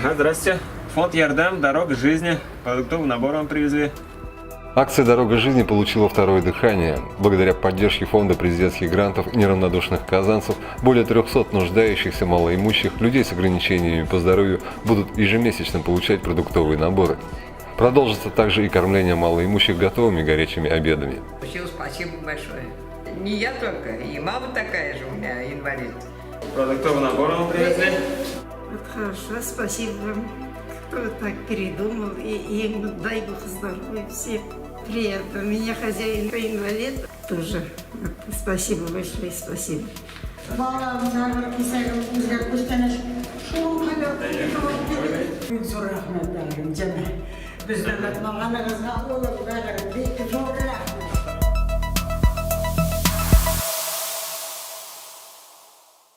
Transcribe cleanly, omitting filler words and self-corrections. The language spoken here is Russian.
Ага, здрасте. Фонд Ярдам, дорога жизни. Продуктовый набор вам привезли. Акция «Дорога жизни» получила второе дыхание. Благодаря поддержке фонда президентских грантов и неравнодушных казанцев более 300 нуждающихся малоимущих людей с ограничениями по здоровью будут ежемесячно получать продуктовые наборы. Продолжится также и кормление малоимущих готовыми горячими обедами. Спасибо большое. Не я только, и мама такая же у меня инвалид. Продуктовый набор вам привезли. Вот хорошо, спасибо вам, кто так передумал, и им дай Бог здоровья, всем приятно. У меня хозяин инвалид тоже. Вот, спасибо большое, спасибо. Bizden atmağanızga olur, böyle bir zor